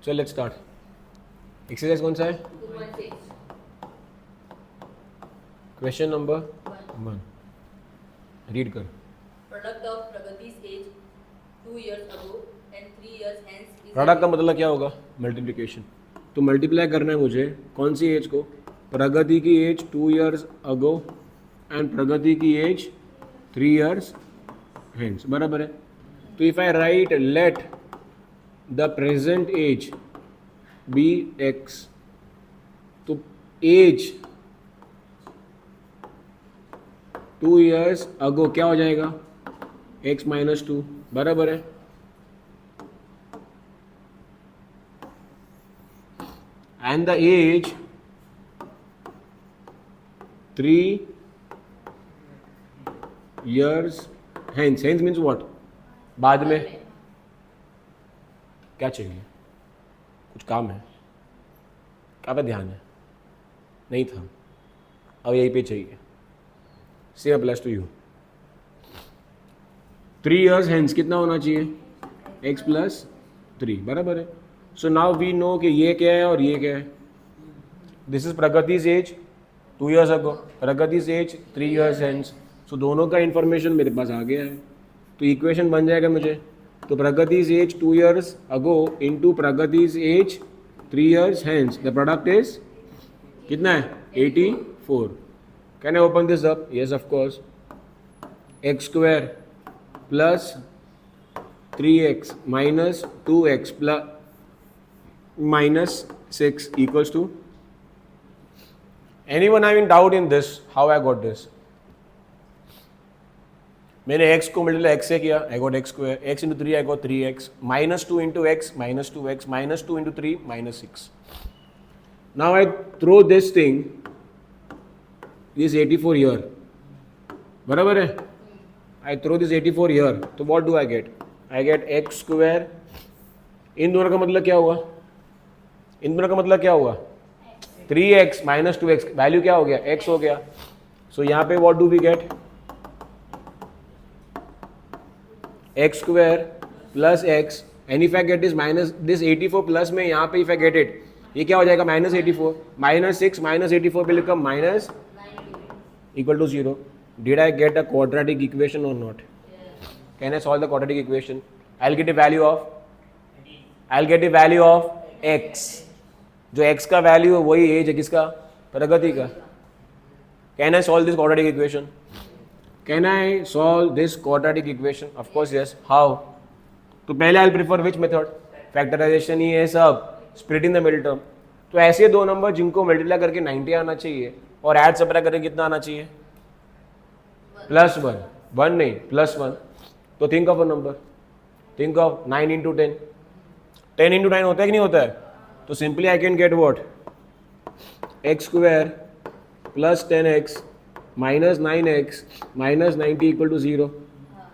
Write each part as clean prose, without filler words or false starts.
चल let's start. Exercise कौन सा है? Question number 1. रीड कर. Product of Pragati's age 2 years ago and 3 years hence is product का मतलब क्या होगा? मल्टीप्लिकेशन. तो मल्टीप्लाई करना है मुझे कौन सी एज को? प्रगति की age 2 years ago and Pragati की एज 3 years हेंस. बराबर है. तो if I write let the present age be x, तो एज 2 years अगो क्या हो जाएगा? x minus 2. बराबर है. And the age 3 years hence. Hence means what? बाद में. क्या चाहिए? कुछ काम है? क्या पे ध्यान है? नहीं था, अब यहीं पे चाहिए. Same applies to you. 3 years hence कितना होना चाहिए? x plus 3. बराबर है. सो नाउ वी नो कि ये क्या है और ये क्या है. This is Pragati's age 2 years ago, Pragati's age 3 years hence. So दोनों का इंफॉर्मेशन मेरे पास आ गया है. तो इक्वेशन बन जाएगा मुझे. तो Pragati's age 2 years ago into Pragati's age 3 years hence. The product is कितना है? 84. Can I open this up? Yes of course. X square plus 3x minus 2x plus minus 6 equals to. Anyone having doubt in this? How I got this? मैंने x को multiply x से किया, I got x square. x into 3 I got 3x. minus 2 into x minus 2x minus 2 into 3 minus 6. Now I throw this thing, this 84 here. बराबर है? I throw this 84 here. तो what do I get? I get x square. इन दोनों का मतलब क्या हुआ? इन दोनों का मतलब क्या हुआ? 3x minus 2x. वैल्यू क्या हो गया? x हो गया. सो यहाँ पे what do we get? x square plus x. And if I get this minus this 84 plus में यहाँ पे इफ आई गेट इट, ये क्या हो जाएगा? Minus 84. Minus 6 minus 84 will become minus equal to 0. Did I get a quadratic equation और not? Can I solve the quadratic equation? I will get a value of x. जो x का value है वही age है किसका? प्रगति का. Can I solve this quadratic equation? Can I solve this quadratic equation? Of course yes. How? तो पहले I prefer which method? Factorisation ही है सब, split in the middle term. तो ऐसे दो नंबर जिनको मल्टीप्लाई करके 90 आना चाहिए और ऐड सब्ट्रैक्ट करके कितना आना चाहिए? +1. 1 नहीं, +1. तो think of a number. Think of 9 into 10. 10 into 9 होता है कि नहीं होता है? तो simply I can get what? X square plus 10x minus 9x minus 90 equal to 0.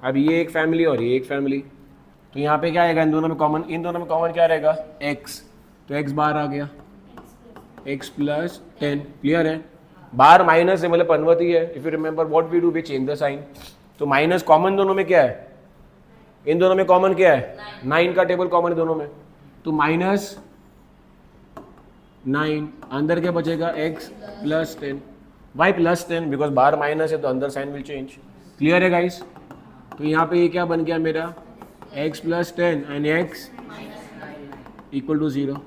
अब ये एक फैमिली और ये एक फैमिली. तो यहाँ पे क्या आएगा? इन दोनों में कॉमन क्या रहेगा? x. तो x बाहर आ गया, x प्लस 10. क्लियर है? बाहर माइनस है मतलब पनवती है. If you remember what we do, we change the sign. तो माइनस कॉमन दोनों में क्या है? इन दोनों में कॉमन क्या है? 9 का टेबल कॉमन है दोनों में. तो माइनस 9. अंदर क्या बचेगा? x plus 10. Y plus 10? Because बाहर माइनस है तो अंदर साइन विल चेंज. क्लियर है गाइस? तो यहाँ पे ये क्या बन गया मेरा? x plus 10 and x equal to 0.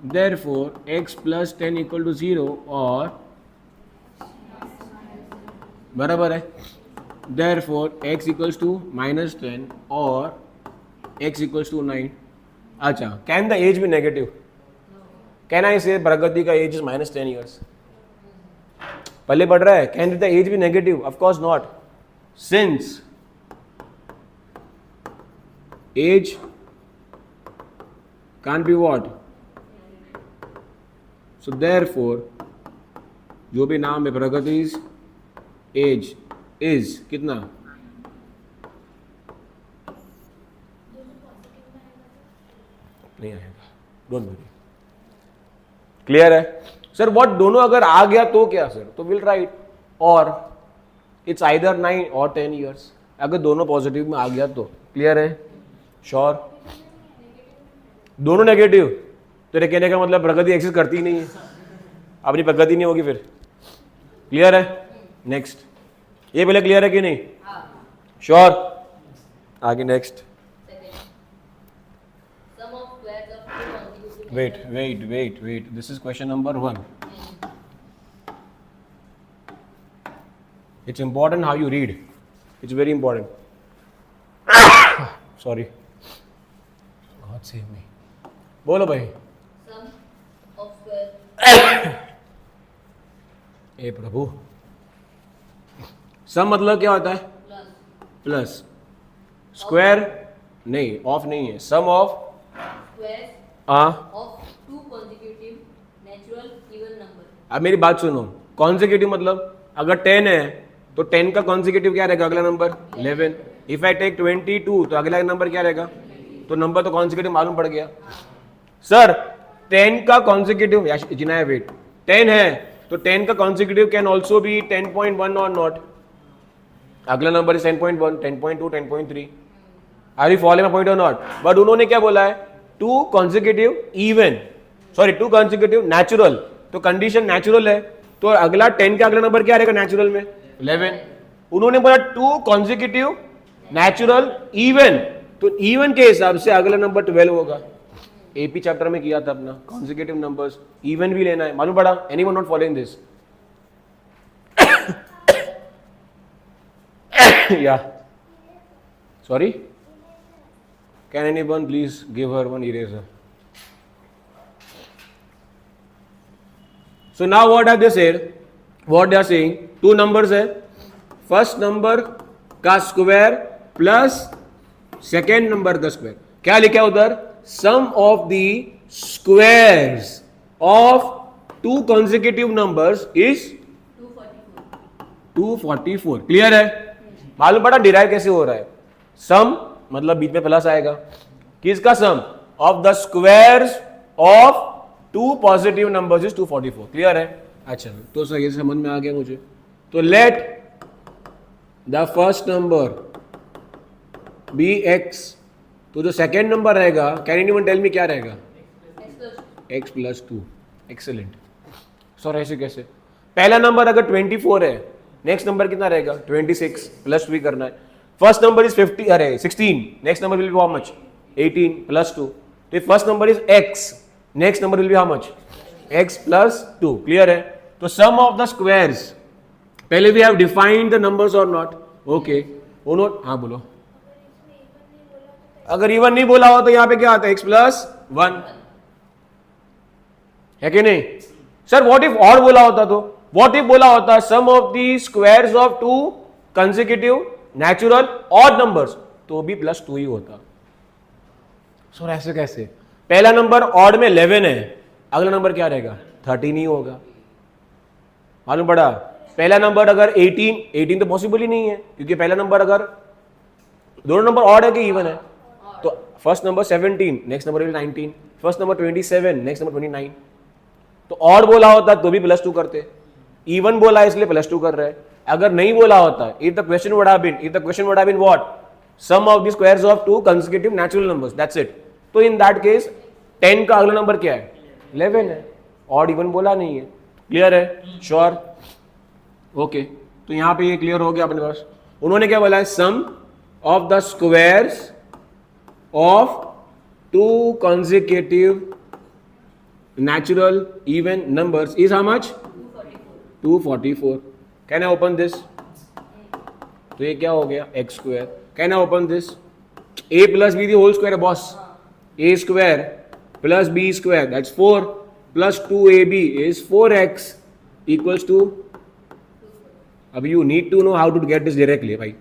Therefore x plus 10 equal to 0 और बराबर है. Therefore x equals to minus 10 और x इक्वल्स टू 9. अच्छा, can the age be negative? Can I say Pragati का एज इज माइनस 10 years? पहले बढ़ रहा है. Can the age be negative? Of course not. Since age can't be what? So therefore जो भी नाम है प्रगति's एज इज कितना? नहीं आएगा. Don't worry. क्लियर है सर? व्हाट दोनों अगर आ गया तो क्या सर? तो विल राइट और इट्स आइदर 9 और 10 years. अगर दोनों पॉजिटिव में आ गया तो. क्लियर है? श्योर? दोनों नेगेटिव. तो ये कहने का मतलब प्रगति एक्सिस्ट करती ही नहीं है, अपनी प्रगति नहीं होगी फिर। क्लियर है? नेक्स्ट, ये पहले क्लियर है कि नहीं? श्योर? आगे next. Sum of squares of two consecutive wait, this is question number 1। It's important how you read, it's very important. Sorry, God save me. बोलो भाई। Sum of squares ए प्रभु, सम मतलब क्या होता है? plus plus. स्क्वायर नहीं, of नहीं है। Sum of squares of two consecutive natural even number. अब मेरी बात सुनो, कॉन्जिक्यूटिव मतलब अगर 10 है तो 10 का कॉन्जिक्यूटिव क्या रहेगा? अगला नंबर 11। इफ आई टेक 22 तो अगला नंबर क्या रहेगा? तो नंबर तो कॉन्जिक्यूटिव मालूम पड़ गया। सर 10 का कॉन्जिक्यूटिव, जिना वेट 10 है तो 10 का कॉन्जिक्यूटिव कैन ऑल्सो बी 10.1 और नॉट। अगला number is 10.1, 10.2, 10.3। Are you following my point और नॉट? बट उन्होंने क्या बोला है? 2 consecutive even, sorry 2 consecutive natural. तो कंडीशन नेचुरल है तो अगला 10 का अगला नंबर क्या रहेगा नेचुरल में? 11। उन्होंने बोला 2 कॉन्जिक्यूटिव नेचुरल इवन, तो इवन के हिसाब से अगला नंबर 12 होगा। एपी चैप्टर में किया था अपना, कॉन्जिक्यूटिव नंबर्स इवन भी लेना है, मालूम पड़ा? Anyone not following this? या sorry, can anyone please give her one eraser? So now what have they said? What they are saying? 2 numbers है, फर्स्ट नंबर का स्क्वायर प्लस सेकेंड नंबर का square. क्या लिखा है उधर? Sum of the squares of 2 consecutive numbers is 244। Clear है? मालूम पड़ा डिराइव कैसे हो रहा है? सम मतलब बीच में प्लस आएगा, किसका? Sum of the squares of 2 positive numbers is 244। Clear है? अच्छा, तो सर ये समझ में आ गया मुझे। तो let the first number be x, तो जो सेकेंड नंबर रहेगा, कैन एनीवन टेल मी क्या रहेगा? x plus 2। एक्सेलेंट। सर ऐसे कैसे? पहला नंबर अगर 24 है, नेक्स्ट नंबर कितना रहेगा? 26 प्लस 2 करना है। First number is 16, next number will be how much? 18 plus 2। तो first number is x, next number will be how much? x plus 2। Clear है? तो सम ऑफ द स्क्वायर्स, पहले we have defined the numbers और not? Okay, उन्होंने, हाँ बोलो। अगर even नहीं बोला हो तो यहां पे क्या आता है? x प्लस 1 है कि नहीं? सर व्हाट इफ और बोला होता तो? व्हाट इफ बोला होता sum of the squares of 2 consecutive natural odd numbers, तो भी प्लस 2 ही होता। सर ऐसे कैसे? पहला नंबर ऑड में 11 है, अगला नंबर क्या रहेगा? 13 ही होगा। मालूम पड़ा? पहला नंबर अगर 18 तो पॉसिबल ही नहीं है, क्योंकि पहला नंबर अगर दोनों नंबर ऑड है कि इवन है, तो first number 17, next number 19, first number 27, next number 29। तो ऑड बोला होता तो भी प्लस 2 करते, इवन बोला इसलिए प्लस 2 कर रहे हैं। अगर नहीं बोला होता, if the question would have been what? Sum of the squares of 2 consecutive natural numbers, that's it. तो इन दैट केस 10 का अगला नंबर क्या है? 11 है, ऑड इवन बोला नहीं है। क्लियर है? श्योर? ओके, तो यहां पे ये क्लियर हो गया अपने पास। उन्होंने क्या बोला है? Sum of the squares of 2 consecutive natural even numbers is how much? 244. Can I open this? तो ये क्या हो गया? x square. Can I open this? a plus b the whole square है boss. a square plus b square, that's 4 plus 2ab is 4x equals to, अब you need to know how to get this directly भाई।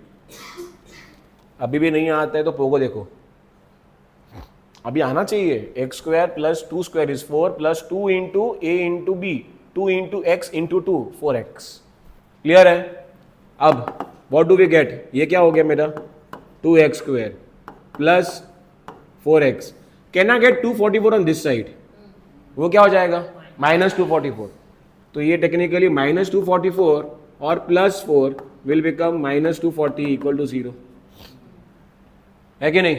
अभी भी नहीं आता है तो Pogo देखो, अभी आना चाहिए। X square plus 2 square is 4 plus 2 into a into b, 2 into x into 2, 4x। Clear है? अब व्हाट डू वी गेट? ये क्या हो गया मेरा? 2x square plus 4x। Can I get 244 on this side? वो क्या हो जाएगा? -244। तो ये टेक्निकली -244 और plus 4 will become -240 equal to 0, है कि नहीं?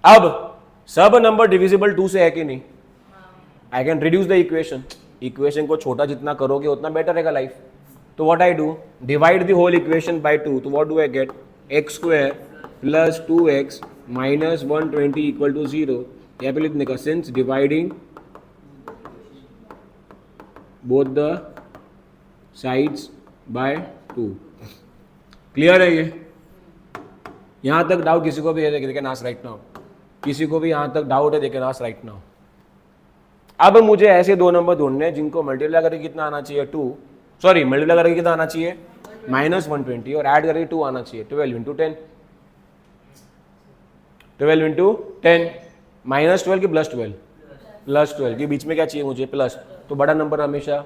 अब सब नंबर डिविजिबल 2 से है कि नहीं? I can reduce the equation. Equation को छोटा जितना करोगे उतना बेटर रहेगा लाइफ. तो what I do, divide the whole equation by 2. तो what do I get, x square plus 2x minus 120 equal to 0. यहाँ पे लिखने का since dividing both the sides by 2. Clear है ये? यहाँ तक डाउट किसी को भी है? देखे नास राइट नाउ. किसी को भी यहाँ तक डाउट है? देखे नास राइट नाउ. अब मुझे ऐसे दो नंबर ढूंढने हैं जिनको मल्टीप्लाई करके कितना आना चाहिए, 2. सॉरी, मल्टीप्लाई करके कितना आना चाहिए, माइनस 120, और ऐड करके 2 आना चाहिए. 12 इंटू 10, 12 इंटू 10, माइनस 12 की प्लस 12, प्लस 12 के बीच में क्या चाहिए मुझे, प्लस. तो बड़ा नंबर हमेशा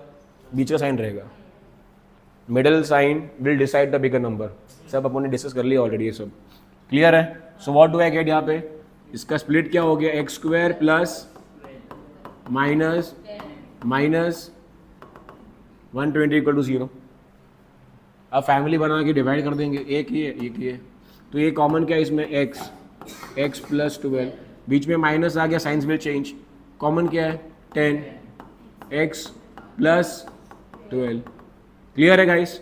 बीच का साइन रहेगा. Middle sign will decide the bigger number. सब अपन ने डिस्कस कर लिया ऑलरेडी, ये सब क्लियर है. So what do I get, यहाँ पे इसका स्प्लिट क्या हो गया, x square plus minus 120 equal to 0. अब फैमिली बना के डिवाइड कर देंगे, एक ही है, एक ही है. तो ये कॉमन क्या है इसमें, x प्लस 12, बीच में माइनस आ गया, साइंस विल चेंज. कॉमन क्या है, 10, x प्लस 12. क्लियर है गाइस?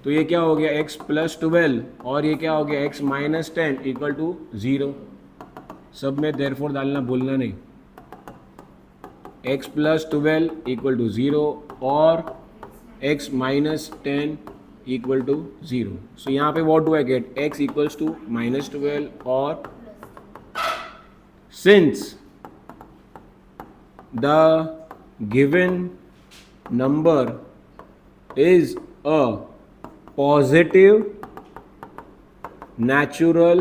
तो ये क्या हो गया, x प्लस 12, और ये क्या हो गया, x माइनस 10 इक्वल टू 0. सब में देयरफॉर डालना भूलना नहीं. x प्लस 12 इक्वल टू 0 और x minus 10 equal to 0. So यहाँ पे what do I get, x equals to minus 12, और since the given number is a positive natural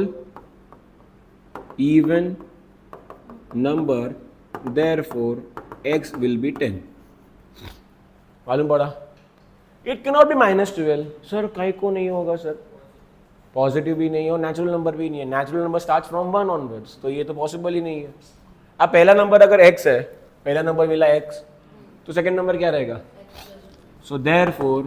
even number, therefore x will be 10. मालूम पड़ा? It cannot be minus 12. Sir कहीं को नहीं होगा sir, positive भी नहीं हो, नेचुरल नंबर भी नहीं है. Natural number start from 1 onwards, तो ये तो पॉसिबल ही नहीं है. अब पहला नंबर अगर x है, पहला नंबर मिला x, तो सेकंड नंबर क्या रहेगा. So therefore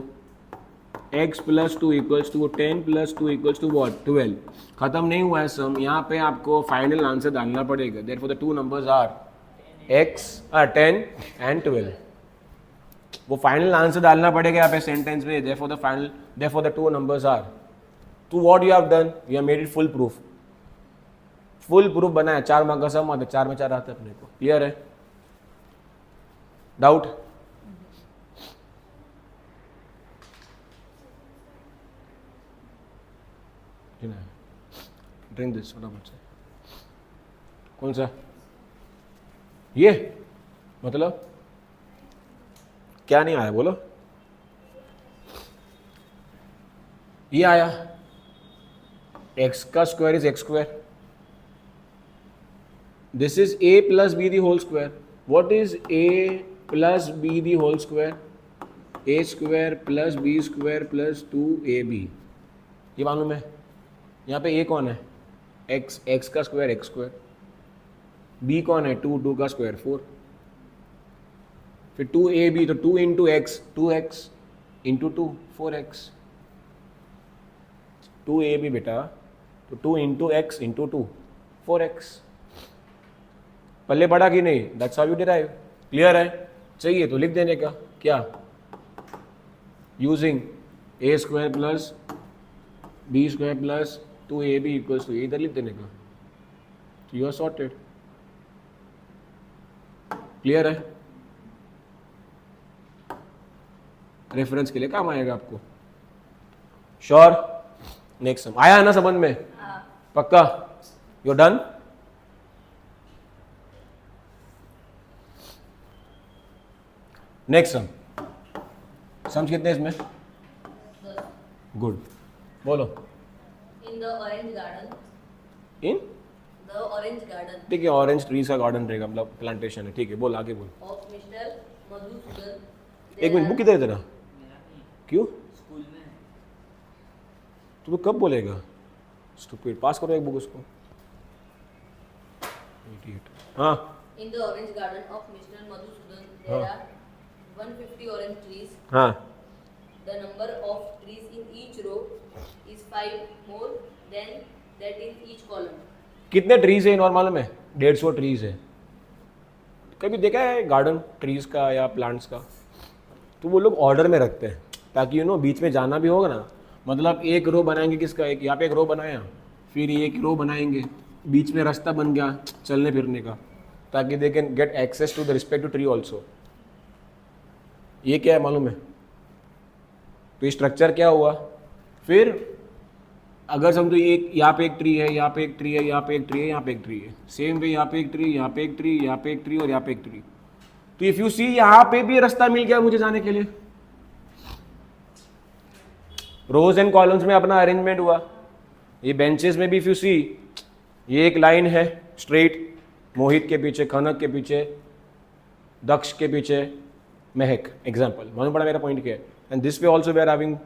x plus 2 equals to 10 plus 2 equals to what, 12. खत्म नहीं हुआ है सम, यहाँ पे आपको फाइनल आंसर डालना पड़ेगा. therefore the two numbers are 10 and 12. वो फाइनल आंसर डालना पड़ेगा यहाँ पे सेंटेंस में. therefore the two numbers are. तो what you have done, you have made it full proof. Full proof बनाया. 4 मार्क का सम आता है, 4 में 4 आता है अपने को. क्लियर है? डाउट? ड्रिंक दिस फटाफट से. कौन सा ये, मतलब क्या नहीं आया बोलो. ये आया, x का square is x square. This is a plus b the whole square. What is a plus b the whole square, a square plus b square plus 2ab. ये मालूम है. यहाँ पे a कौन है, x का स्क्वायर एक्स स्क्वायर. b कौन है, 2 का स्क्वायर 4. फिर 2ab, तो 2 into x 2x into 2 4x. 2ab बेटा, तो 2 इंटू एक्स इंटू 2 4x. पल्ले पड़ा कि नहीं, that's how you derive. Clear है? चाहिए तो लिख देने का, क्या, using a square plus b square plus 2ab equals to, इधर लिख देने का. तो यू आर सॉर्टेड. क्लियर है? रेफरेंस के लिए काम आएगा आपको. श्योर? नेक्स्ट सम आया है ना समझ में? पक्का? You done? Next sum. Sum कितने इसमें? गुड. बोलो. In the orange garden. In The orange garden ठीक है, ऑरेंज ट्रीज का गार्डन रहेगा, मतलब प्लांटेशन है. ठीक है, बोल आगे बोल. of Mr. Madhusudan. एक मिनट, बुक किधर है तेरा? क्यों? स्कूल में तू तो कब बोलेगा? स्टूपिड. पास करो एक बुक उसको. Idiot. हाँ. In the orange garden of Mr. Madhusudan, there हाँ. are 150 orange trees. हाँ. The number of trees in each row is 5 more than that in each column. कितने ट्रीज है नॉर्मल में? 150 ट्रीज है. कभी देखा है गार्डन ट्रीज का या प्लांट्स का, तो वो लोग ऑर्डर में रखते हैं ताकि बीच में जाना भी होगा ना, मतलब एक रो बनाएंगे किसका, एक यहाँ पे एक रो बनाया, फिर एक रो बनाएंगे, बीच में रास्ता बन गया चलने फिरने का, ताकि they can get access to the respective tree also. ये क्या है मालूम है? तो ये स्ट्रक्चर क्या हुआ? फिर अगर समझो एक यहाँ पे एक ट्री है, यहाँ पे एक ट्री है, यहाँ पे एक ट्री है, यहाँ पे एक ट्री है, सेम वे यहाँ पे एक ट्री, यहाँ पे एक ट्री, यहाँ पे एक ट्री और यहाँ पे एक ट्री, तो इफ यू सी यहाँ पे भी रास्ता मिल गया मुझे जाने के लिए। रोज एंड कॉलम्स में अपना अरेंजमेंट हुआ। ये बेंचेस में भी इफ यू सी, ये एक लाइन है स्ट्रेट, मोहित के पीछे, खनक के पीछे, दक्ष के पीछे महक, एग्जाम्पल, मालूम पड़ा मेरा पॉइंट क्या है? And this way also we are having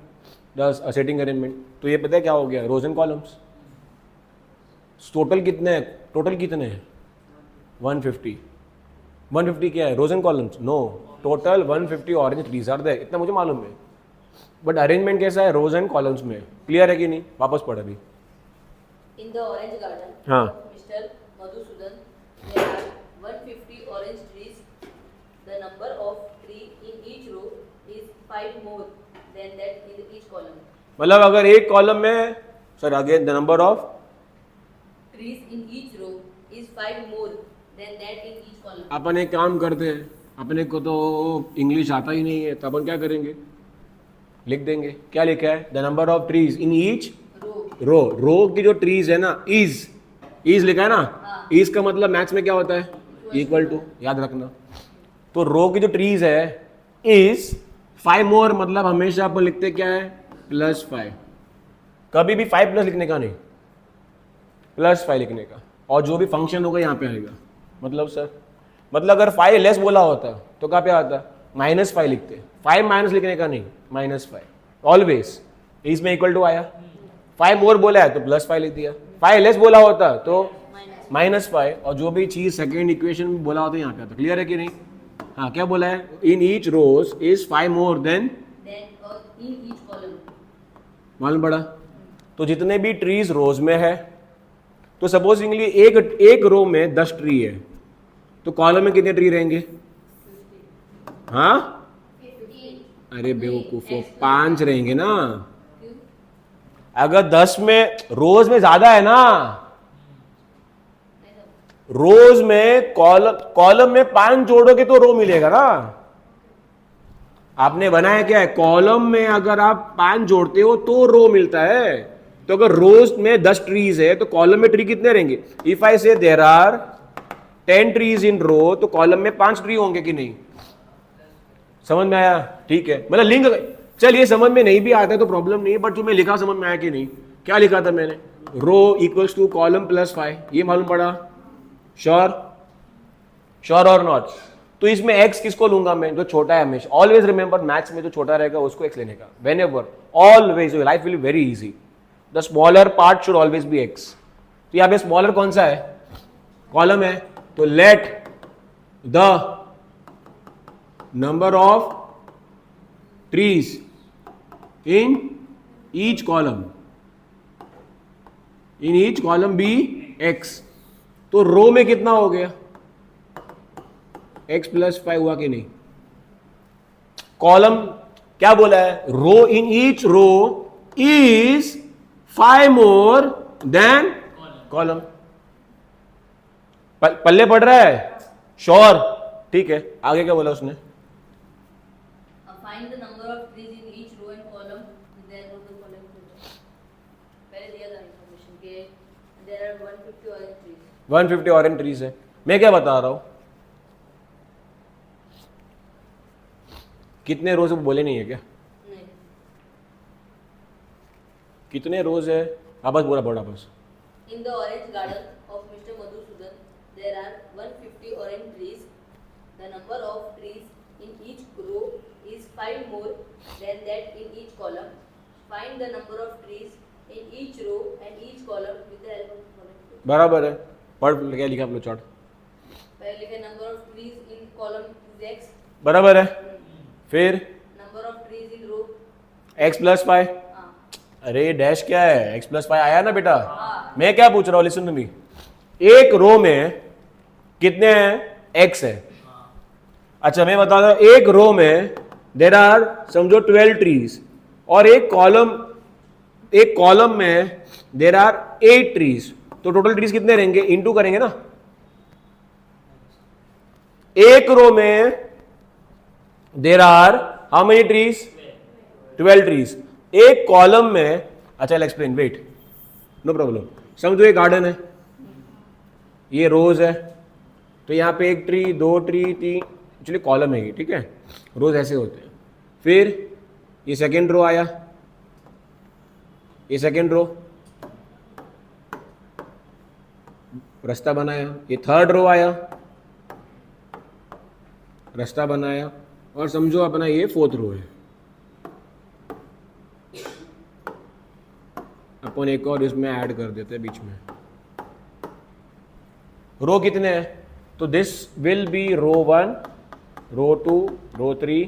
the setting arrangement. तो ये पता है क्या हो गया? रोज एंड कॉलम्स। टोटल कितने हैं? टोटल कितने हैं? 150। 150 क्या है? Rows and columns? No, total 150 orange trees are there, इतना मुझे मालूम है। बट अरेंजमेंट कैसा है रोज एंड कॉलम्स में? क्लियर है कि नहीं? वापस पढ़ अभी। In the orange garden हाँ। of Mr. Madhusudan, there are 150 orange trees. The number of tree in each row is 5 more than that in each column. मतलब अगर एक कॉलम में, sir again the number of Trees in each row is 5 more than that in each column. अपन एक काम करते हैं, अपने को तो इंग्लिश आता ही नहीं है, तो अपन क्या करेंगे? लिख देंगे। क्या लिखा है? The number of trees in each Row. रो की जो ट्रीज है ना, इज लिखा है ना, हाँ। इज का मतलब मैथ्स में क्या होता है? इक्वल टू, याद रखना। तो रो की जो ट्रीज है इज 5 मोर, मतलब हमेशा अपन लिखते क्या है? +5। कभी भी 5 प्लस लिखने का नहीं, +5 लिखने का, और जो भी फंक्शन होगा यहाँ पे आएगा। मतलब सर, मतलब अगर 5 लेस बोला होता तो क्या पे आता? -5 लिखते। 5 माइनस लिखने का नहीं, -5 ऑलवेज। इसमें इक्वल टू आया, 5 मोर बोला है तो +5 लिख दिया, 5 लेस बोला होता तो -5, और जो भी चीज सेकेंड इक्वेशन में बोला होता यहाँ पे आता। क्लियर है कि नहीं? हाँ, क्या बोला है? In each rows is 5 more than In each column. मालूम पड़ा? तो जितने भी ट्रीज रोज में है, तो सपोजिंगली एक रो में 10 ट्री है, तो कॉलम में कितने ट्री रहेंगे? हाँ, अरे बेवकूफो, 5 रहेंगे ना। अगर 10 में, रोज में ज्यादा है ना, रोज में कॉलम में 5 जोड़ोगे तो रो मिलेगा ना। आपने बनाया क्या है? कॉलम में अगर आप 5 जोड़ते हो तो रो मिलता है। तो अगर रोज में 10 ट्रीज है तो कॉलम में ट्री कितने रहेंगे? इफ आई से देयर आर 10 ट्रीज इन रो, तो कॉलम में 5 ट्री होंगे कि नहीं? समझ में आया? ठीक है, मतलब लिंक, चलिए समझ में नहीं भी आता है तो प्रॉब्लम नहीं है, बट जो मैं लिखा समझ में आया कि नहीं? क्या लिखा था मैंने? रो इक्वल्स टू कॉलम +5, ये मालूम पड़ा? श्योर और नॉट? तो इसमें x किसको लूंगा मैं? जो छोटा है हमेशा। ऑलवेज रिमेंबर, मैथ्स में जो छोटा रहेगा उसको x लेने का, when ever, always, life will be very easy. The smaller part should always be x। तो यहाँ पे स्मॉलर कौन सा है? कॉलम है, तो let the number of trees in each column be x। तो रो में कितना हो गया? x +5 हुआ कि नहीं? कॉलम क्या बोला है? Row in each row is 5 more than column. पल्ले पड़ रहा है? श्योर? ठीक है, आगे क्या बोला उसने? Find the number of trees in each row and column. Then go to column. पहले दिया था information के there are 150 orange trees. 150 orange trees है। मैं क्या बता रहा हूं? कितने रोज? वो बोले नहीं है क्या? नहीं. कितने रोज है? वापस बोला, बड़ा बस। In the orange garden of Mr. Madhusudan, there are 150 orange trees. The number of trees in each row is 5 more than that in each column. Find the number of trees in each row and each column with the help of the following. बराबर है। पढ़, क्या लिखा आप लोग chart? पहले लिखा number of trees in column is x. बराबर है। फिर Number of trees in row. x +5। हाँ. अरे डैश क्या है? x +5 आया ना बेटा? हाँ. मैं क्या पूछ रहा हूँ, लिसन टू मी। एक रो में कितने हैं? x है, अच्छा मैं बता रहा हूं, एक रो में देर आर समझो 12 ट्रीज और एक कॉलम में देर आर 8 ट्रीज, तो टोटल ट्रीज कितने रहेंगे? इनटू करेंगे ना। एक रो में there are how many trees? 12 trees. एक कॉलम में, अच्छा I explain, wait, no problem. समझो ये गार्डन है, ये रोज है, तो यहां पे एक ट्री, 2 ट्री, 3, एक्चुअली कॉलम है ये, ठीक है, रोज ऐसे होते हैं। फिर ये सेकेंड रो आया, ये सेकेंड रो, रास्ता बनाया, ये थर्ड रो आया, रास्ता बनाया, और समझो अपना ये फोर्थ रो है। अपन एक और इसमें ऐड कर देते हैं बीच में। रो कितने हैं? तो this will be row 1, row 2, row 3,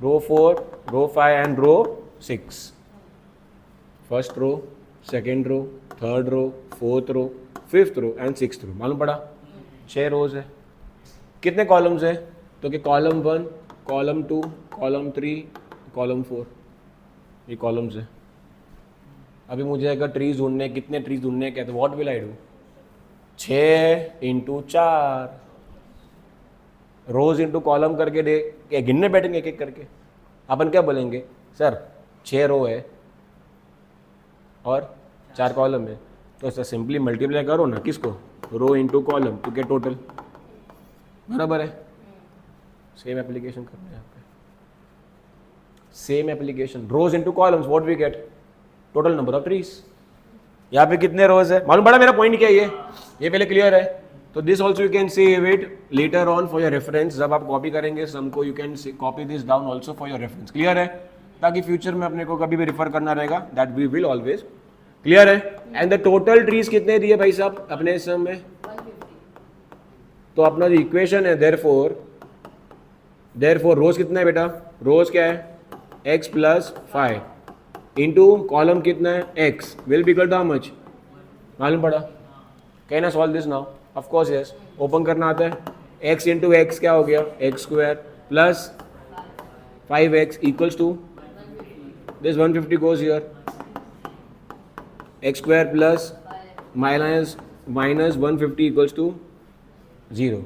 row 4, row 5 and row 6। First row, second row, third row, fourth row, fifth row and sixth row. मालूम पड़ा? 6 रोज है। कितने कॉलम्स है? तो कि कॉलम 1, कॉलम 2, कॉलम 3, कॉलम 4, ये कॉलम्स है। अभी मुझे अगर ट्रीज ढूंढने, कितने ट्रीज ढूंढने क्या, तो what will I do? 6 into 4 rows into column करके दे, क्या गिनने बैठेंगे एक एक करके? अपन क्या बोलेंगे, सर 6 रो है और 4 कॉलम है, तो सर सिंपली मल्टीप्लाई करो ना, किसको? Row into column to get total. बराबर है? सेम एप्लीकेशन करना है यहाँ पे, same application, rows into columns, what we get? Total number of trees. यहाँ पे कितने रोज है? मालूम पड़ा मेरा पॉइंट क्या है? ये पहले क्लियर है? तो this also you can save it later on for your reference. जब आप कॉपी करेंगे सम को, you can copy this down also for your reference. Clear है? ताकि फ्यूचर में अपने को कभी भी रेफर करना रहेगा, that we will always. Clear है? एंड द टोटल ट्रीज कितने दिए भाई साहब अपने इस सम में? 150। तो अपना जो इक्वेशन है, देयरफॉर रोज कितना है बेटा? रोज क्या है? x प्लस 5 इंटू कॉलम कितना है? x will be equal to how much? मालूम पड़ा? Can I solve this now? Of course yes. Open करना आता है, x इंटू एक्स क्या हो गया? X square plus 5x equals to this 150 goes here, x square plus minus 150 equals to 0।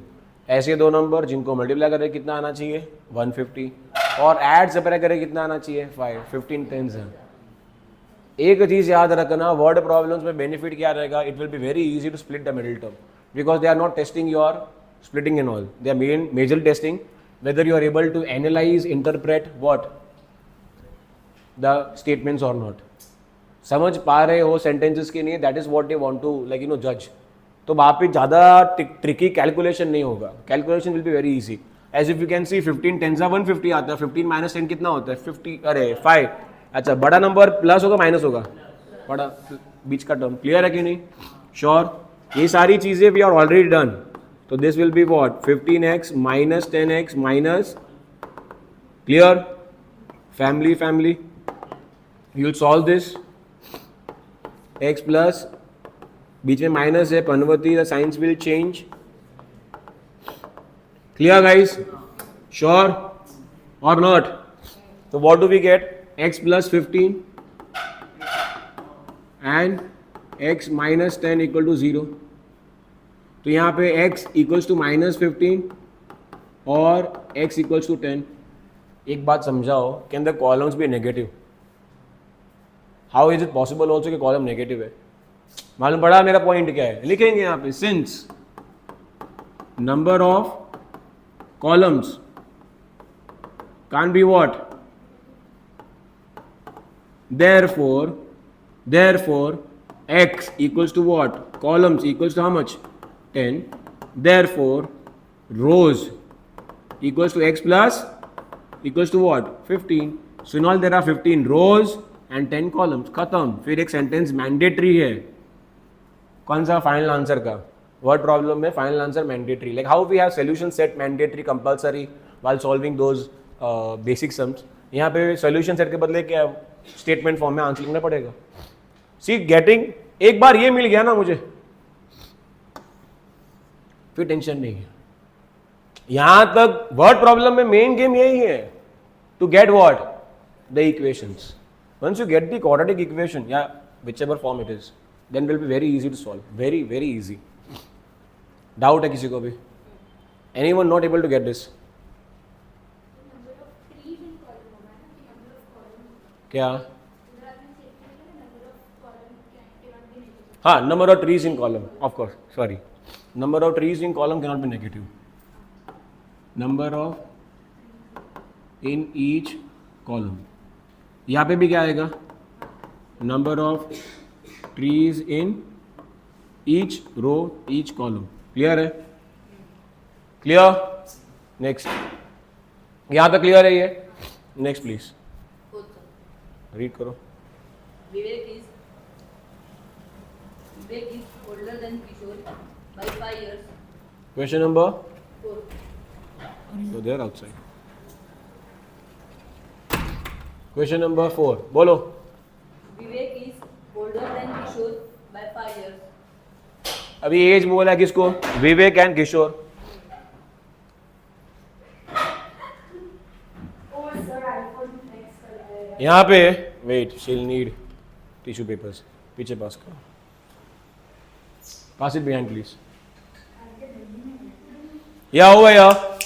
ऐसे दो नंबर जिनको मल्टीप्लाई करें कितना आना चाहिए? 150, और ऐड सेपरेट करें कितना आना चाहिए? 5। 15 टेंस है। एक चीज याद रखना, वर्ड प्रॉब्लम्स में बेनिफिट क्या रहेगा? It will be very easy to split the middle term, because they are not testing your splitting and all, they are major testing whether you are able to analyze, interpret what the statements or not. समझ पा रहे हो sentences के लिए, that is what they want to like जज। तो वहाँ पे ज़्यादा ट्रिकी कैलकुलेशन नहीं होगा, calculation will be very easy. As if you can see 15 10 150 आता है, 15 माइनस 10 कितना होता है? 50, अरे 5। अच्छा बड़ा नंबर प्लस होगा माइनस होगा? बड़ा, बीच का टर्म। क्लियर है कि नहीं? श्योर? ये सारी चीज़ें वी आर ऑलरेडी डन। तो this will be what? 15x minus 10x minus, clear? Family you will solve this, x plus, बीच में माइनस है, पनवती, the science will change. Clear guys? Sure और नॉट? तो what do we get? x plus 15 and x minus 10 equal to 0। तो यहाँ पे x equals to minus 15 और x इक्वल्स टू 10। एक बात समझाओ कि अंदर कॉलम्स भी negative, how is it possible also कि कॉलम नेगेटिव है? मालूम पड़ा मेरा पॉइंट क्या है? लिखेंगे यहाँ पे, since number of columns can be what, therefore x equals to what? Columns equals to how much? 10. Therefore rows equals to x plus equals to what? 15. So in all there are 15 rows and 10 columns. खत्म। फिर एक sentence mandatory है। कौन सा? Final answer का। Word problem में final answer mandatory, like how we have solution set mandatory compulsory while solving those basic sums. यहाँ पे सोल्यूशन सेट के बदले क्या स्टेटमेंट फॉर्म में आंसर लिखना पड़ेगा। सी गेटिंग, एक बार ये मिल गया ना मुझे, फिर टेंशन नहीं है। यहां तक वर्ड प्रॉब्लम में मेन गेम यही है, to get what, the equations. Once you get the quadratic equation या whichever form it is, then it will be very easy to solve. Very very easy. Doubt है किसी को भी? Anyone not able to get this? क्या? हाँ, number of trees in column, of course, sorry. Number of trees in column cannot be negative. Number of in each column. यहाँ पे भी क्या आएगा? Number of trees in each row, each column. Clear है? Clear? Next. यहाँ तक clear है ये? Next please. Read करो. Vivek is older than Kishore by 5 years. Question number? 4. So they are outside. Question number 4. बोलो. Vivek is older than Kishore by 5 years. अभी as बोला है किसको? विवेक एंड किशोर. यहाँ पे वेट, शील नीड टिश्यू पेपर्स. पीछे पास करो. पास इट बिहाइंड प्लीज. या हुआ या साइलेंट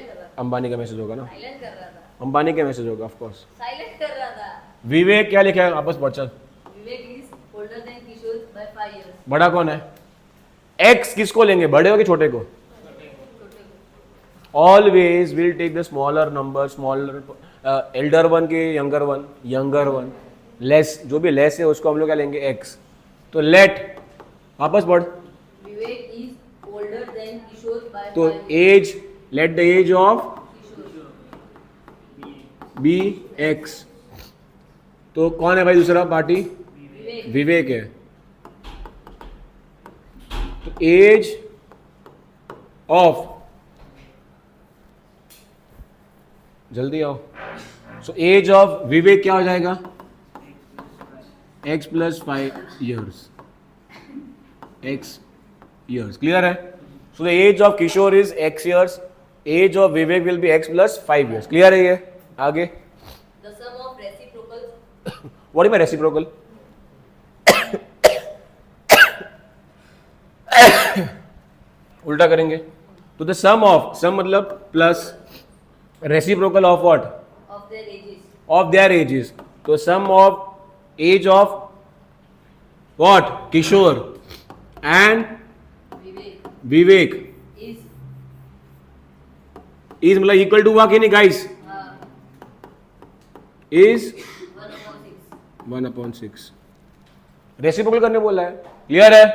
कर रहा था. अंबानी का मैसेज होगा ना? साइलेंट कर रहा था. अंबानी का मैसेज होगा ऑफ कोर्स. साइलेंट कर रहा था. विवेक क्या लिखा है? आपस पढ़ चल. Vivek is older than Kishore by 5 years. बड़ा कौन है? एक्स किसको लेंगे, बड़े हो कि छोटे को? Always will take the smaller number, smaller elder one के यंगर वन, लेस जो भी लेस है उसको हम लोग क्या लेंगे? एक्स. तो लेट वापस पढ़. Vivek is older than Kishore by तो 5 years. Age, let the age of Kishore. Be x. तो कौन है भाई दूसरा पार्टी? Vivek. विवेक है. तो एज ऑफ, जल्दी आओ. सो एज ऑफ विवेक क्या हो जाएगा? X plus 5 years. X years. Clear है? So the age of Kishore is x years. Age of Vivek will be x plus 5 years. Clear है ये? आगे. The sum of reciprocals. What is my reciprocal? उल्टा करेंगे तो द सम ऑफ, सम मतलब plus, reciprocal of what? Of their ages. Of their ages. तो sum of age of what? Kishore and Vivek Vivek is is मतलब equal to हुआ कि नहीं guys? Is 1/6. 1/6. Reciprocal करने बोला है. क्लियर है?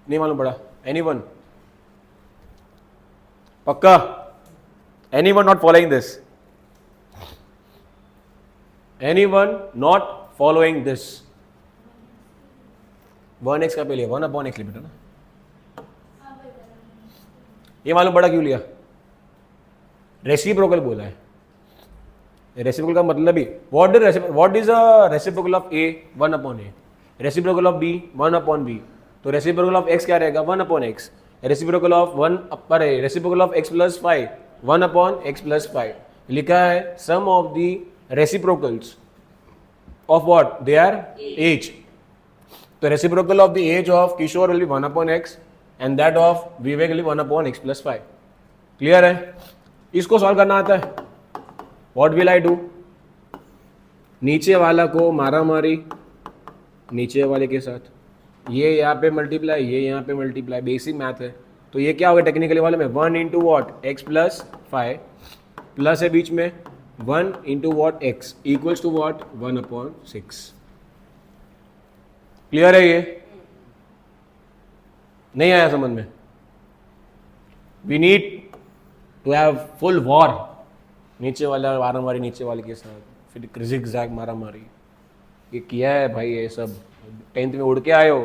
नहीं मालूम पड़ा? एनीवन? पक्का? Anyone not following this? Anyone not following this? 1x का पे लिया, 1/x लिया बेटा ना. ये मालूम पड़ा क्यों लिया? रेसिप्रोकल बोला है. रेसिप्रोकल का मतलब ही what is a reciprocal of a? 1/a. Reciprocal of b? 1/b. तो रेसिप्रोकल ऑफ x क्या रहेगा? 1/x. Reciprocal of reciprocal of x plus 5, 1/x plus 5. लिखा है sum of the reciprocals of what? Their age. तो reciprocal of the age of Kishore will be 1/x and that of Vivek will be 1/x plus 5. Clear है? इसको solve करना आता है. What will I do? नीचे वाला को मारा मारी नीचे वाले के साथ, ये यहाँ पे मल्टीप्लाई, ये यहाँ पे मल्टीप्लाई, बेसिक मैथ है. तो ये क्या होगा टेक्निकली वाले में? 1 into what? X plus 5 plus है बीच में 1 into what? X equals to what? 1/6. Clear है ये? नहीं आया समझ में? We need to have full war. नीचे वाला मारा मारी नीचे वाले के साथ, फिर zigzag मारा मारी. ये किया है भाई, ये सब 10th में उड़ के आए हो.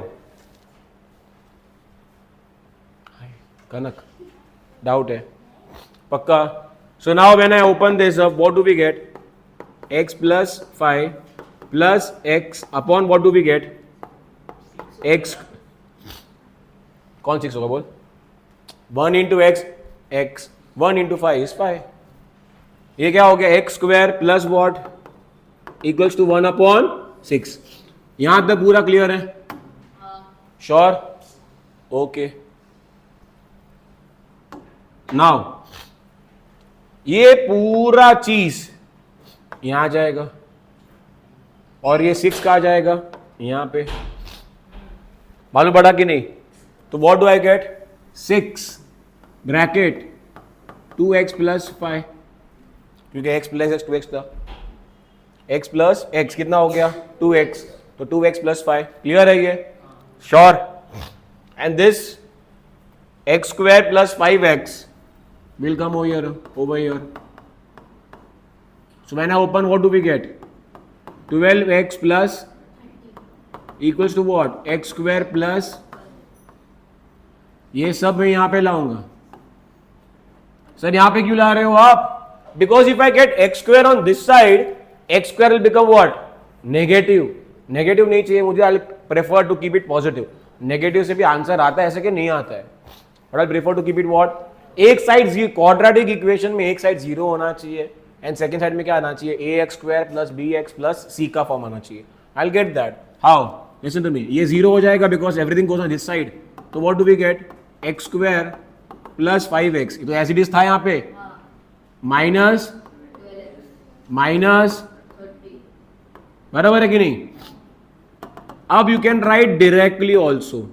कनक डाउट है? पक्का? So now when I open this up, what do we get? x plus 5 plus x upon what do we get? x. कौन 6 होगा बोल? 1 into x x, 1 into 5 is 5. ये क्या हो गया? X square plus what equals to 1/6. यहां तक पूरा क्लियर है? श्योर? ओके. नाउ ये पूरा चीज यहां जाएगा और ये 6 कहा जाएगा यहां पे. मालूम पड़ा कि नहीं? तो what do I gate? 6 bracket 2x plus 5, क्योंकि x प्लस x 2x था. x प्लस x कितना हो गया? 2x. तो 2x प्लस 5. क्लियर है ये? Sure? And this x square plus 5x will come over here. So when I open, what do we get? 12x plus equals to what? x square plus, ये सब मैं यहां पे लाऊंगा. Sir यहां पे क्यों ला रहे हो आप? Because if I get x square on this side, x square will become what? Negative. Negative नहीं चाहिए मुझे. I'll prefer to keep it positive. Negative से भी आंसर आता है ऐसे कि नहीं आता है. But I'll prefer to keep it what? एक साइड क्वाड्रेटिक इक्वेशन में एक साइड 0 होना चाहिए एंड सेकंड साइड में क्या आना चाहिए? ax square plus bx plus c का फॉर्म आना चाहिए. I will get that. How? Listen to me. ये 0 हो जाएगा because everything goes on this side. तो what do we get? x square plus 5x. तो एज इट इज था यहाँ पे माइनस 30. बराबर है कि नहीं? अब you can write directly also.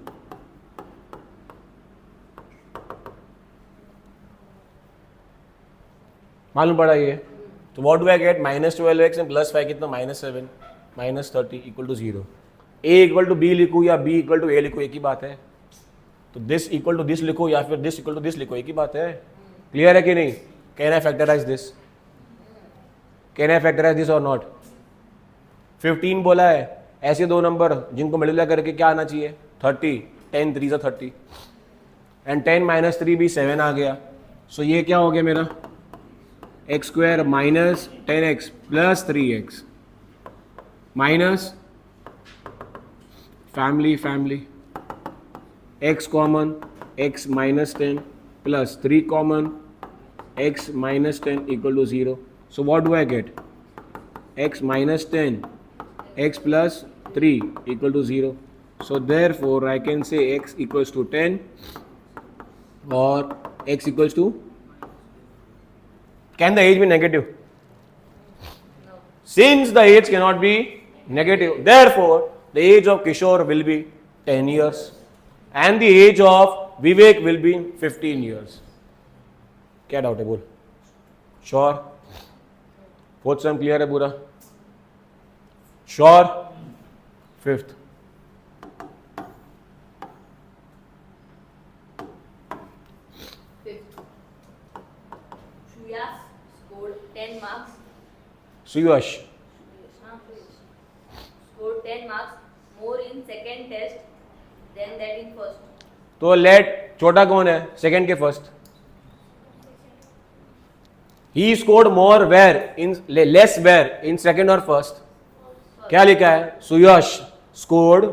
मालूम पड़ा ये? तो what do I get? -12x and plus 5 कितना? -7 -30 equal to 0. a equal to b लिखूं या b इक्वल टू a लिखूं, एक ही बात है. तो दिस इक्वल टू दिस लिखो या फिर दिस इक्वल टू दिस लिखो, एक ही बात है. क्लियर है कि नहीं? Can I factorise this? Can I factorise this और नॉट? 15 बोला है. ऐसे दो नंबर जिनको मल्टीप्लाई करके क्या आना चाहिए? 30. 10 3 30 एंड 10 माइनस 3 भी 7 आ गया. सो ये क्या हो गया मेरा? x square minus 10x plus 3x minus family x common x minus 10 plus 3 common x minus 10 equal to 0. So what do I get? x minus 10 x plus 3 equal to 0. So therefore I can say x equals to 10 और x equals to. Can the age be negative? No. Since the age cannot be negative, therefore the age of Kishore will be 10 years and the age of Vivek will be 15 years. क्या doubt है बोल? Sure? Fourth सम clear है पूरा? Sure? Fifth Suyash scored 10 marks more in second test than that in first. तो लेट छोटा कौन है? सेकंड के first. He scored more where in less where in second और फर्स्ट. क्या लिखा है? Suyash scored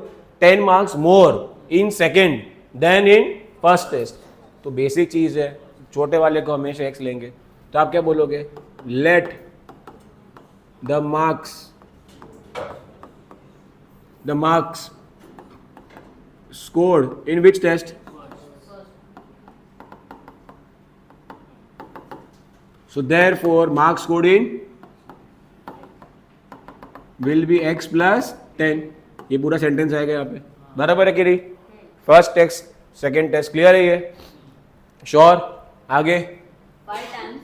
10 marks more in second than in first test. तो बेसिक चीज है, छोटे वाले को हमेशा एक्स लेंगे. तो आप क्या बोलोगे? Let the marks scored in which test? So therefore marks scored in will be x plus 10. ये पूरा सेंटेंस आएगा यहाँ पे. बराबर है कि नहीं? First test second test clear है ये? श्योर? आगे 5 times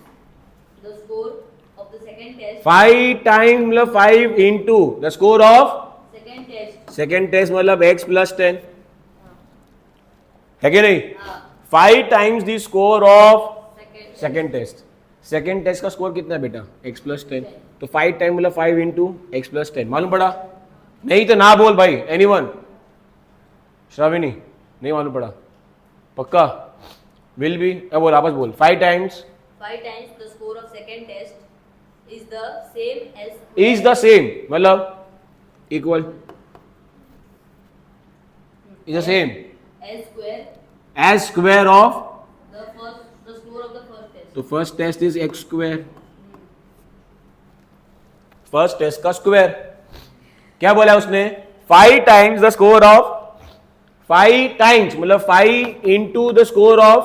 the score of the second test. 5 time मतलब 5 into the score of Second test. Second test मतलब x प्लस 10 है कि नहीं? 5 times the score of Second. Second test. Second test का score कितना है बेटा? x plus 10. तो 5 टाइम मतलब 5 इंटू x प्लस 10. मालूम पड़ा? नहीं तो ना बोल भाई. एनीवन? श्राविनी नहीं मालूम पड़ा? पक्का? विल बी बोल, आपस बोल. 5 times 5 times the score of second test is the same as. Is the same मतलब equal is the same as square age square of the the score of the first test. तो first test is x square, first test का square. क्या बोला उसने? 5 times the score of, 5 times मतलब 5 into the score of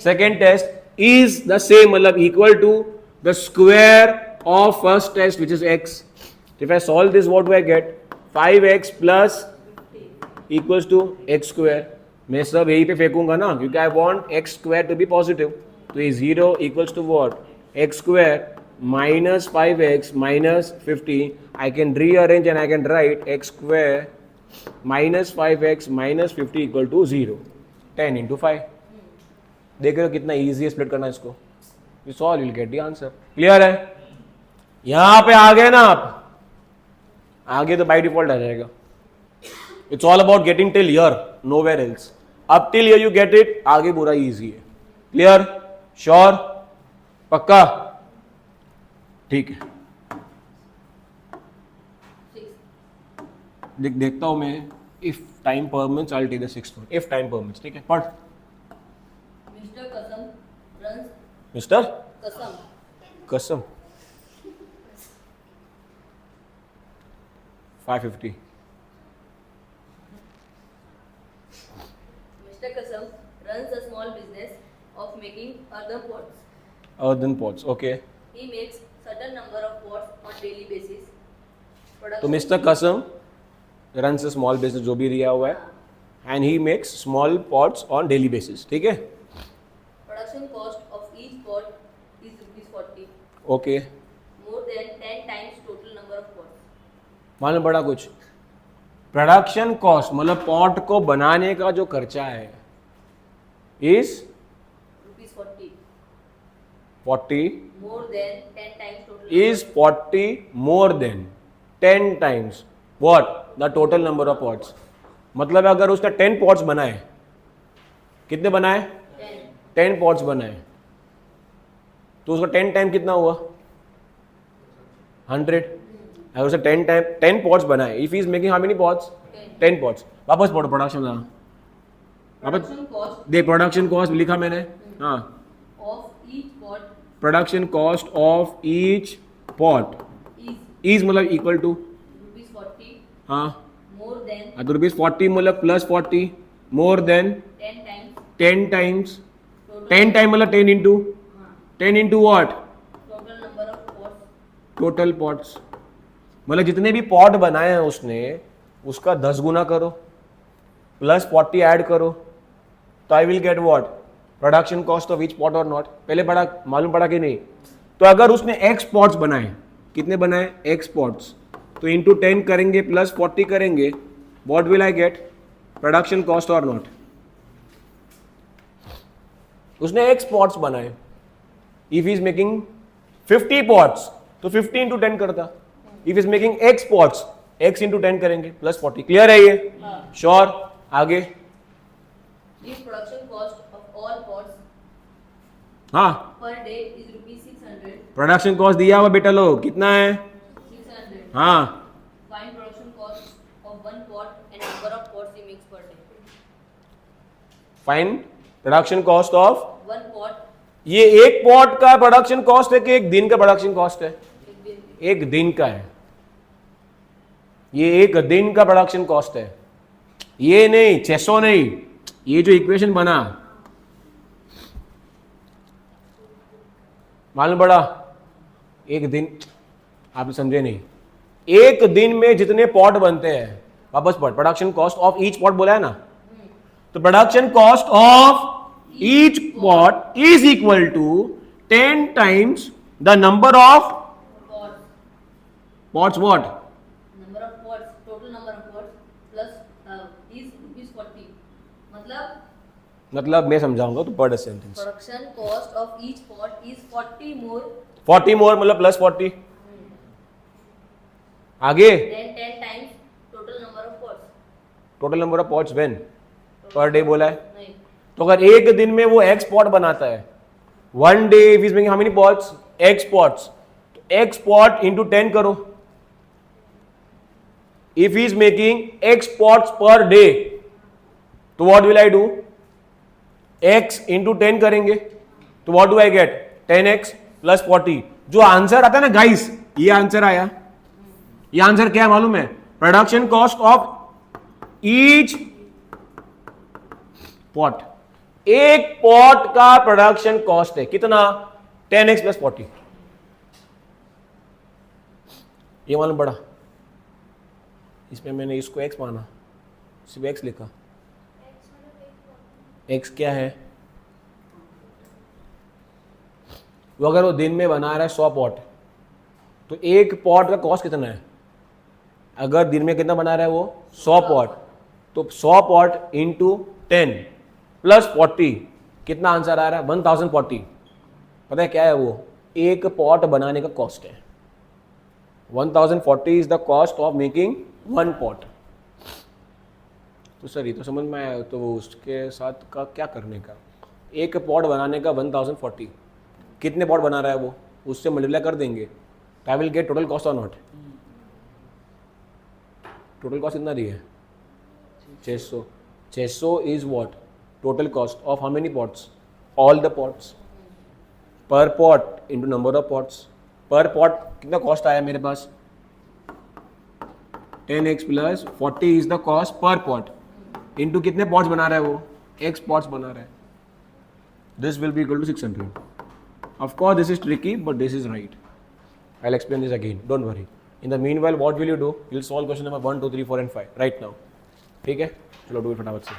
second test is the same, मतलब equal to the square of first test which is x. If I solve this what do I get? 5x plus equals to x square. मैं सब यही पे फेंकूंगा ना, क्योंकि I want x square to be positive. तो ये 0 equals to what? X square minus 5x minus 50. I can rearrange and I can write x square minus 5x minus 50 equal to 0. 10 into 5. देख रहे हो कितना easy है split करना इसको. You solve, you'll get the answer. Clear है? यहां पे आ गए ना आप, आगे तो बाई डिफॉल्ट आ जाएगा. It's all about getting till here, nowhere else. अब till here you get it, आगे पूरा इजी है. क्लियर? श्योर? पक्का? ठीक है. देखता हूं मैं. If time permits I will take the sixth one. If time permits. ठीक है, पढ़. Mr. Kasam runs. Mister Kasam. Kasam 550. Mr. Kasam runs a small business of making earthen pots. Earthen pots. Okay. He makes certain number of pots on daily basis. तो mister कसम run से small business जो भी दिया हुआ है, and he makes small pots on daily basis. ठीक है. Production cost of each pot is rupees 40. Okay. More than 10 times total number of pots. मालूम पड़ा कुछ? प्रोडक्शन कॉस्ट मतलब पॉट को बनाने का जो खर्चा है is Rupees 40. 40 More than 10 times total. is 40 more than 10 times what? The total number of pots. मतलब अगर उसका 10 pots बनाए, कितने बनाए? 10 pots बनाए, तो उसका 10 टाइम कितना हुआ? 100. अगर उसका 10 pots बनाए, if he is making how many pots? 10 pots. वापस पढ़ो प्रोडक्शन का. वापस Production cost देख, प्रोडक्शन कॉस्ट लिखा मैंने. हाँ, of each pot production cost of each pot is is मतलब इक्वल टू. rupees 40. हाँ, More than तो रुपीज 40 मतलब plus 40 more than 10 times 10 times. total. 10 time मतलब 10 इंटू हाँ, 10 into what? total number of pots. Total pots. मतलब जितने भी pot बनाए हैं उसने, उसका 10 गुना करो प्लस 40 ऐड करो, तो आई will get what? Production cost of each pot और नॉट. पहले पढ़ा, मालूम पड़ा कि नहीं? तो अगर उसने एक्स पॉट्स बनाए, कितने बनाए? एक्स पॉट्स, तो इंटू 10 करेंगे प्लस 40 करेंगे, what will I get? Production cost और नॉट. उसने एक्स पॉट्स बनाए. इफ इज मेकिंग 50 पॉट्स तो 50 इंटू 10 करता. If is making x pots, x into 10 करेंगे प्लस 40. क्लियर है ये? श्योर? आगे. If production cost of all pots हाँ, per day is rupees 600. Production cost दिया हुआ बेटा लोग, कितना है? 600. हाँ, Find production cost of one pot and number of pots he makes per day. Fine production cost of. One pot ये एक पॉट का प्रोडक्शन कॉस्ट है कि एक दिन का प्रोडक्शन कॉस्ट है? एक दिन. एक दिन का है. ये एक दिन का प्रोडक्शन कॉस्ट है. ये नहीं, 600 नहीं, ये जो इक्वेशन बना, मालूम पड़ा? एक दिन, आप समझे नहीं. एक दिन में जितने पॉट बनते हैं, वापस पढ़. Production cost of each pot बोला है ना, तो production cost of each pot is equal to 10 times the number of Pots. Pots. What? Number of pots. Total number of pots plus is rupees 40. मतलब मैं समझाऊंगा तो पढ़ sentence. Production cost of each pot is 40 more 40 मोर मतलब plus 40. आगे. than 10 times total number of pots. Total number of pots when? Per day बोला है. नहीं. तो अगर एक दिन में वो एक्स पॉट बनाता है, one day if is making how many pots? X pots. तो एक्स पॉट इंटू 10 करो. If is making x pots per day, तो what will I do? x into 10 करेंगे तो what do I get 10x plus 40. जो answer आता है ना guys, ये आंसर आया. ये आंसर क्या है मालूम है? Production cost of each pot. एक पॉट का प्रोडक्शन कॉस्ट है कितना? 10x plus 40. ये मालूम पड़ा. इसमें मैंने इसको x माना, सिर्फ x लिखा. x क्या है? वो अगर वो दिन में बना रहा है 100 पॉट, तो एक पॉट का कॉस्ट कितना है? अगर दिन में कितना बना रहा है वो? 100 पॉट. तो 100 पॉट इंटू 10 प्लस 40, कितना आंसर आ रहा है? 1040. पता है क्या है वो? एक पॉट बनाने का कॉस्ट है. 1040 is the cost of making one pot. तो सर ये तो समझ में आया. तो वो उसके साथ का क्या करने का? एक पॉट बनाने का 1040, कितने पॉट बना रहा है वो, उससे मल्टीप्लाई कर देंगे. I will get total cost और नॉट. टोटल कॉस्ट कितना दी है? 600. 600 is what? Total cost of how many pots? All the pots. Per pot into number of pots. Per pot कितना कॉस्ट आया मेरे पास? 10x plus 40 is the cost per pot into कितने pots बना रहा है वो? x पॉट्स बना रहा है. This will be equal to 600. Of course, this is tricky, but this is right. I'll explain this again. Don't worry. In the meanwhile, what will you do? You'll solve question number 1, 2, 3, 4 and 5 right now. ठीक है? चलो do it फटाफट से.